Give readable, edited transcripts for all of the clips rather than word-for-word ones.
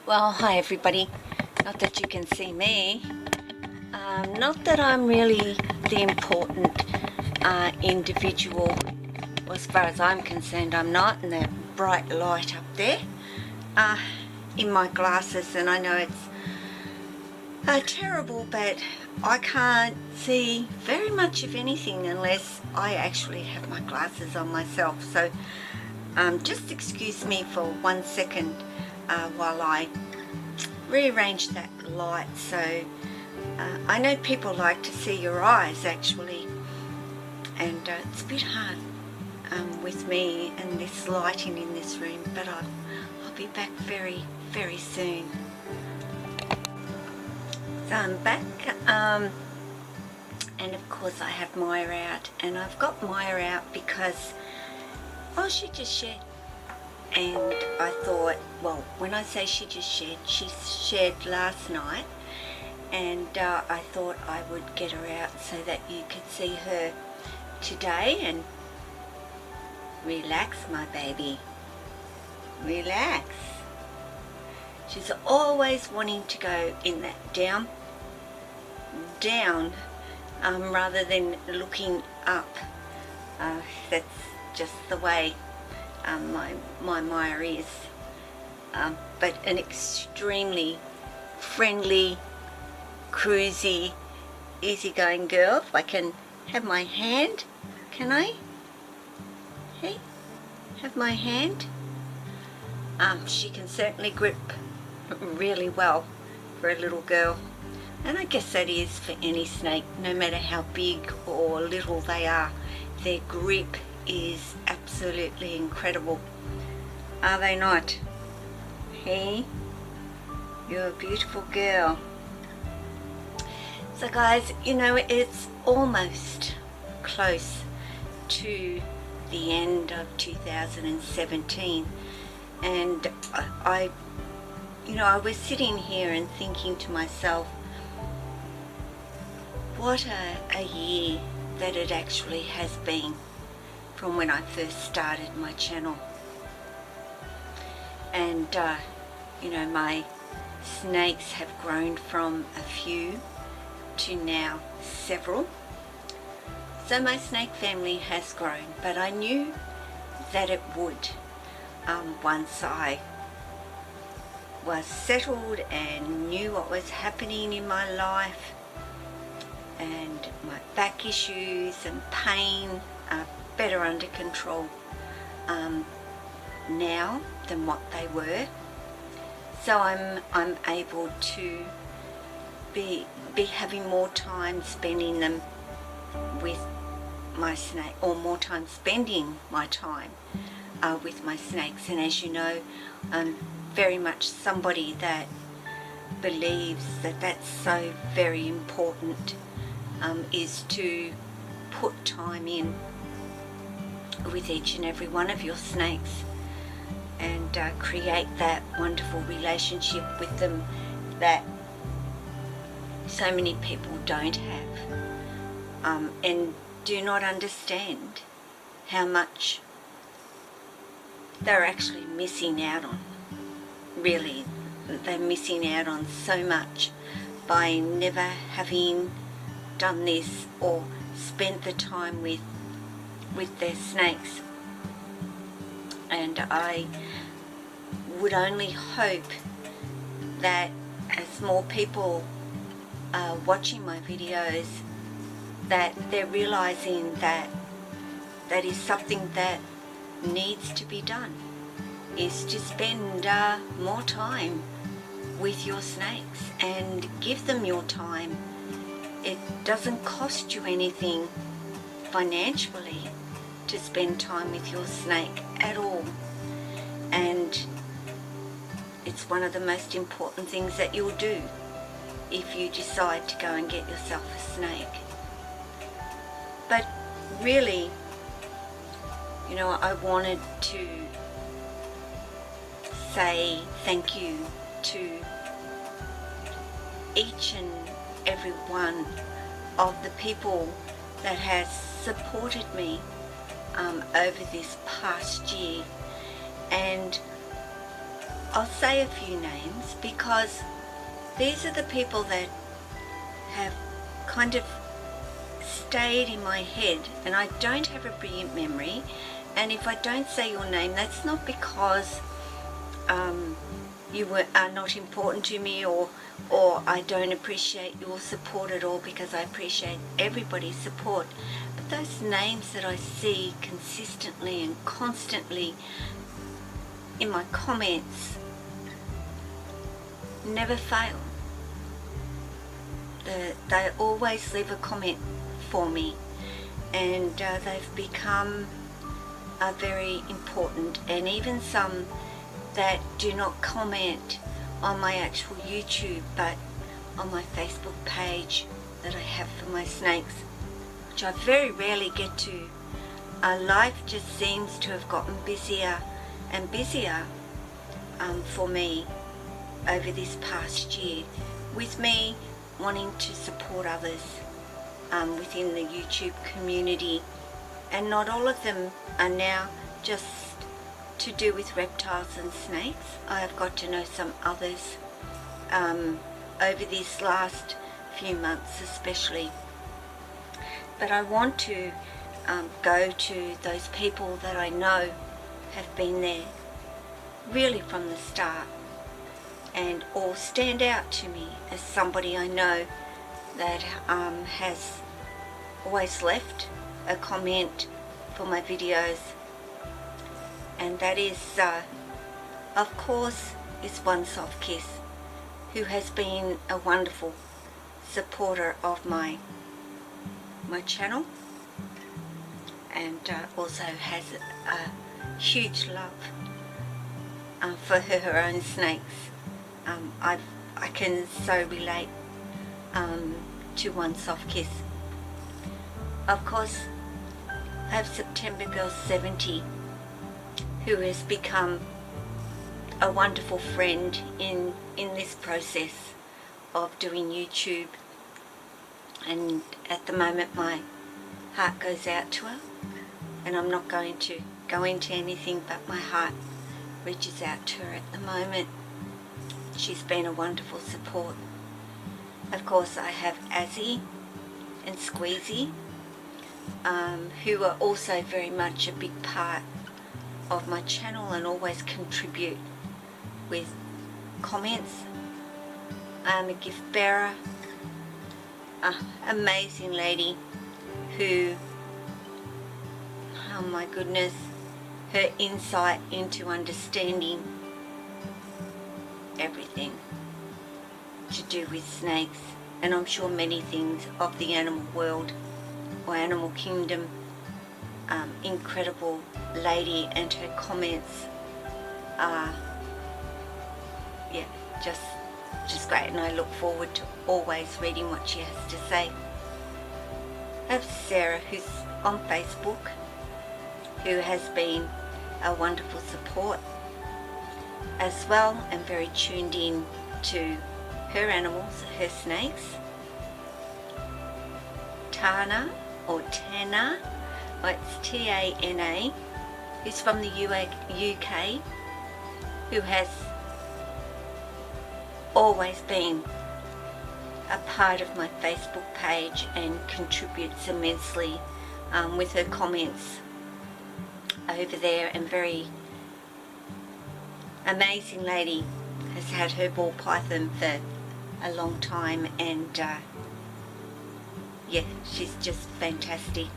Well, hi everybody. Not that you can see me. Not that I'm really the important individual. Well, as far as I'm concerned, I'm not. And that bright light up there in my glasses, and I know it's terrible, but I can't see very much of anything unless I actually have my glasses on myself. So just excuse me for 1 second while I rearrange that light. So I know people like to see your eyes actually, and it's a bit hard with me and this lighting in this room, but I'll be back very, very soon. So I'm back, and of course I have Maya out, and I've got Maya out because, well, she just shared, and I thought, well, when I say she just shared, she shared last night, and I thought I would get her out so that you could see her today and relax, my baby, relax. She's always wanting to go in that down, rather than looking up. That's just the way my Maya is. But an extremely friendly, cruisy, easygoing girl. If I can have my hand, can I? Hey, have my hand? She can certainly grip really well for a little girl, and I guess that is for any snake, no matter how big or little they are. Their grip is absolutely incredible, are they not? Hey, you're a beautiful girl. So guys, you know, it's almost close to the end of 2017, and I was sitting here and thinking to myself, what a year that it actually has been from when I first started my channel. And my snakes have grown from a few to now several. So my snake family has grown, but I knew that it would once I was settled and knew what was happening in my life, and my back issues and pain are better under control now than what they were. So I'm able to be having more time spending them with my snake, or more time spending my time with my snakes. And as you know, I'm very much somebody that believes that that's so very important, is to put time in with each and every one of your snakes, and create that wonderful relationship with them that so many people don't have, and do not understand how much they're actually missing out on. Really, they're missing out on so much by never having done this or spent the time with their snakes. And I would only hope that as more people are watching my videos, that they're realizing that that is something that needs to be done, is to spend more time with your snakes and give them your time. It doesn't cost you anything financially to spend time with your snake at all, and it's one of the most important things that you'll do if you decide to go and get yourself a snake. But really, you know, I wanted to say thank you to each and every one of the people that has supported me over this past year, and I'll say a few names because these are the people that have kind of stayed in my head, and I don't have a brilliant memory, and if I don't say your name, that's not because you are not important to me, or I don't appreciate your support at all, because I appreciate everybody's support. But those names that I see consistently and constantly in my comments never fail. They always leave a comment for me, and they've become very important. And even some that do not comment on my actual YouTube, but on my Facebook page that I have for my snakes, which I very rarely get to. Life just seems to have gotten busier and busier for me over this past year, with me wanting to support others within the YouTube community. And not all of them are now just to do with reptiles and snakes. I have got to know some others over these last few months especially. But I want to go to those people that I know have been there really from the start, and all stand out to me as somebody I know that has always left a comment for my videos. And that is, of course, is One Soft Kiss, who has been a wonderful supporter of my channel, and also has a huge love for her own snakes. I can so relate to One Soft Kiss. Of course, I have September Girl 70, who has become a wonderful friend in this process of doing YouTube. And at the moment my heart goes out to her, and I'm not going to go into anything, but my heart reaches out to her at the moment. She's been a wonderful support. Of course, I have Azzy and Squeezy, who are also very much a big part of my channel and always contribute with comments. I'm a gift bearer, amazing lady who, oh my goodness, her insight into understanding everything to do with snakes, and I'm sure many things of the animal world or animal kingdom. Incredible lady, and her comments are just great, and I look forward to always reading what she has to say. I have Sarah, who's on Facebook, who has been a wonderful support as well, and very tuned in to her animals, her snakes. Tana, or Tana, it's T-A-N-A, who's from the UK, who has always been a part of my Facebook page and contributes immensely with her comments over there, and very amazing lady, has had her ball python for a long time, and yeah, she's just fantastic.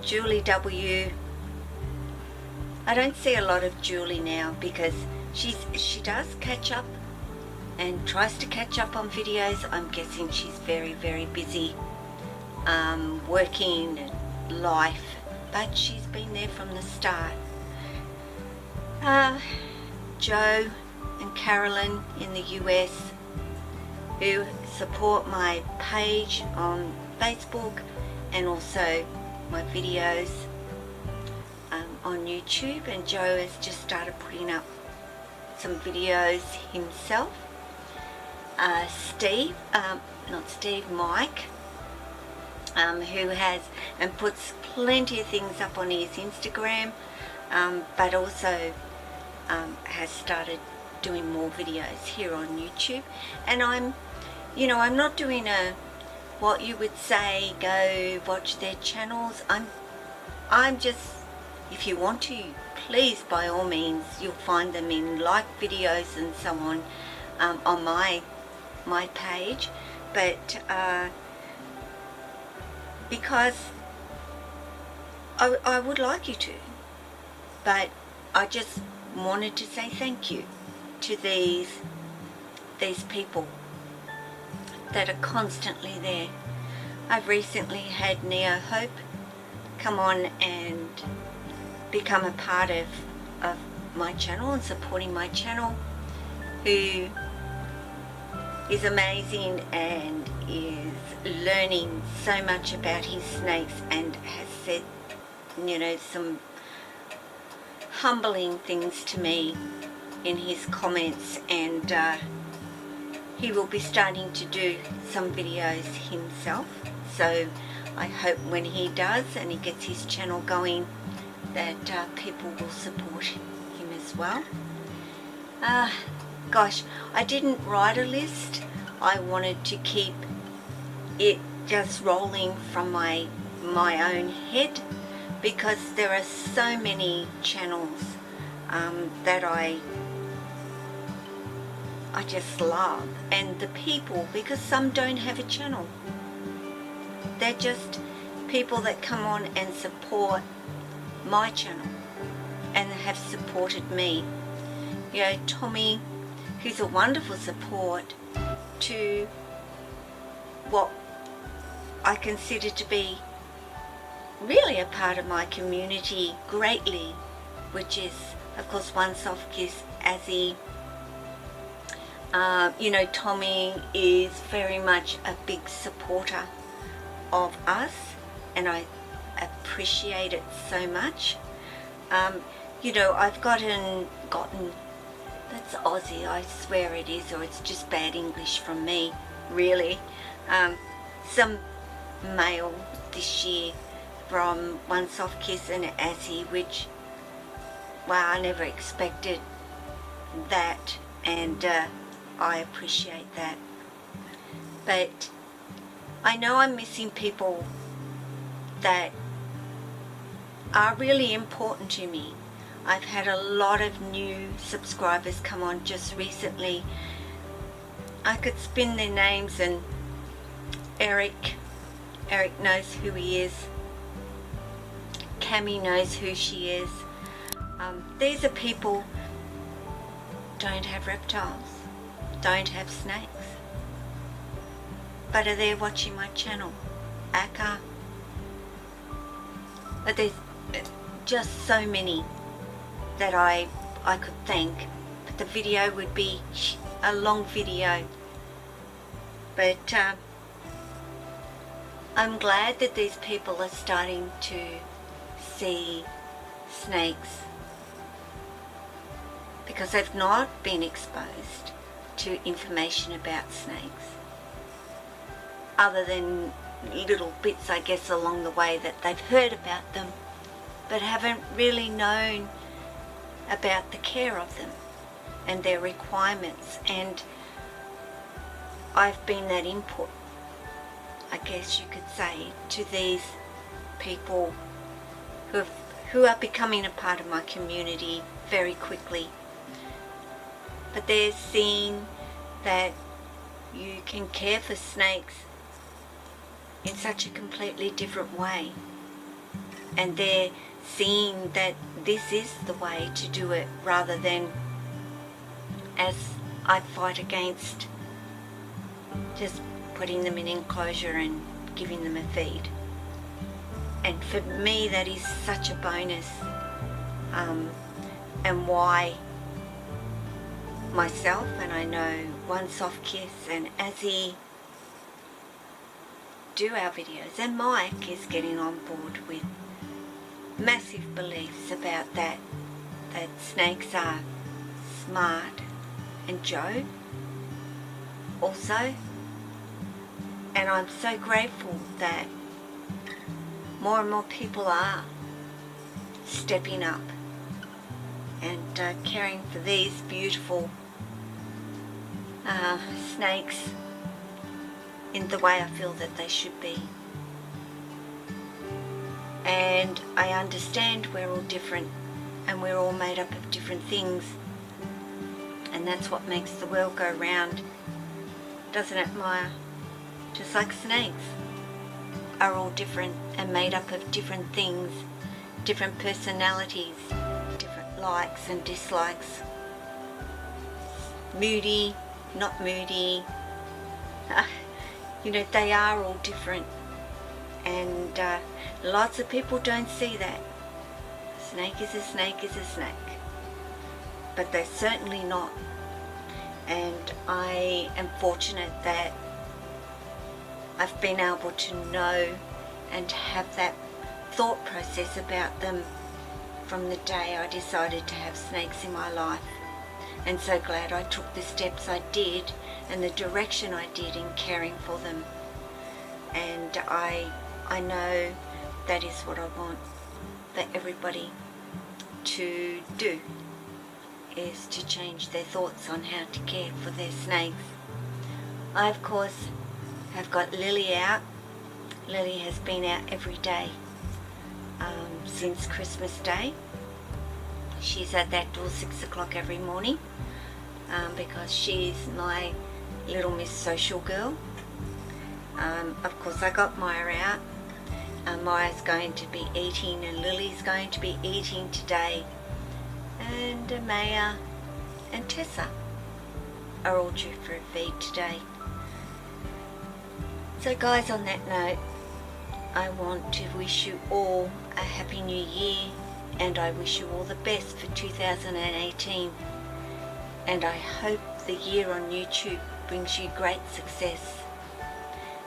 Julie W. I don't see a lot of Julie now, because she does catch up and tries to catch up on videos. I'm guessing she's very, very busy working and life, but she's been there from the start. Joe and Carolyn in the US, who support my page on Facebook and also my videos on YouTube. And Joe has just started putting up some videos himself. Mike, who has and puts plenty of things up on his Instagram, but also has started doing more videos here on YouTube, and I'm not doing a what you would say go watch their channels. I'm just, if you want to, please by all means, you'll find them in like videos and so on my page, but because I would like you to, but I just wanted to say thank you to these people that are constantly there. I've recently had Neo Hope come on and become a part of my channel and supporting my channel, who is amazing and is learning so much about his snakes and has said, some humbling things to me in his comments, and he will be starting to do some videos himself, so I hope when he does and he gets his channel going that people will support him as well. Gosh, I didn't write a list. I wanted to keep it just rolling from my own head, because there are so many channels that I just love, and the people, because some don't have a channel, they're just people that come on and support my channel and have supported me. Tommy, who's a wonderful support to what I consider to be really a part of my community greatly, which is of course One Soft Kiss, Azzy. Tommy is very much a big supporter of us, and I appreciate it so much. I've gotten, that's Aussie, I swear it is, or it's just bad English from me, really. Some mail this year from One Soft Kiss and Azzy, which, wow, I never expected that, and I appreciate that. But I know I'm missing people that are really important to me. I've had a lot of new subscribers come on just recently. I could spin their names, and Eric knows who he is. Cami knows who she is. These are people don't have reptiles, don't have snakes, but are there watching my channel. Akka. But there's just so many that I could thank, but the video would be a long video. But I'm glad that these people are starting to see snakes, because they've not been exposed to information about snakes, other than little bits, I guess, along the way that they've heard about them, but haven't really known about the care of them and their requirements. And I've been that input, I guess you could say, to these people who are becoming a part of my community very quickly. But they're seeing that you can care for snakes in such a completely different way, and they're seeing that this is the way to do it, rather than as I fight against just putting them in enclosure and giving them a feed. And for me that is such a bonus, and why myself, and I know One Soft Kiss and Azzy do our videos, and Mike is getting on board with massive beliefs about that snakes are smart, and Joe also. And I'm so grateful that more and more people are stepping up and caring for these beautiful snakes in the way I feel that they should be. And I understand we're all different and we're all made up of different things, and that's what makes the world go round, doesn't it, Maya? Just like snakes are all different and made up of different things, different personalities, different likes and dislikes, moody, not moody, you know, they are all different, and lots of people don't see that. A snake is a snake is a snake, but they're certainly not. And I am fortunate that I've been able to know and have that thought process about them from the day I decided to have snakes in my life. And so glad I took the steps I did and the direction I did in caring for them. And I know that is what I want for everybody to do, is to change their thoughts on how to care for their snakes. I, of course, have got Lily out. Lily has been out every day since Christmas Day. She's at that door 6 o'clock every morning because she's my little Miss Social Girl. Of course, I got Maya out. Maya's going to be eating and Lily's going to be eating today. And Maya and Tessa are all due for a feed today. So guys, on that note, I want to wish you all a Happy New Year, and I wish you all the best for 2018. And I hope the year on YouTube brings you great success.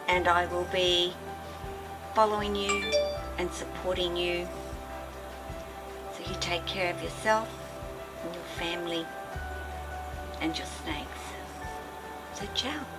And I will be following you and supporting you. So you take care of yourself and your family and your snakes. So ciao.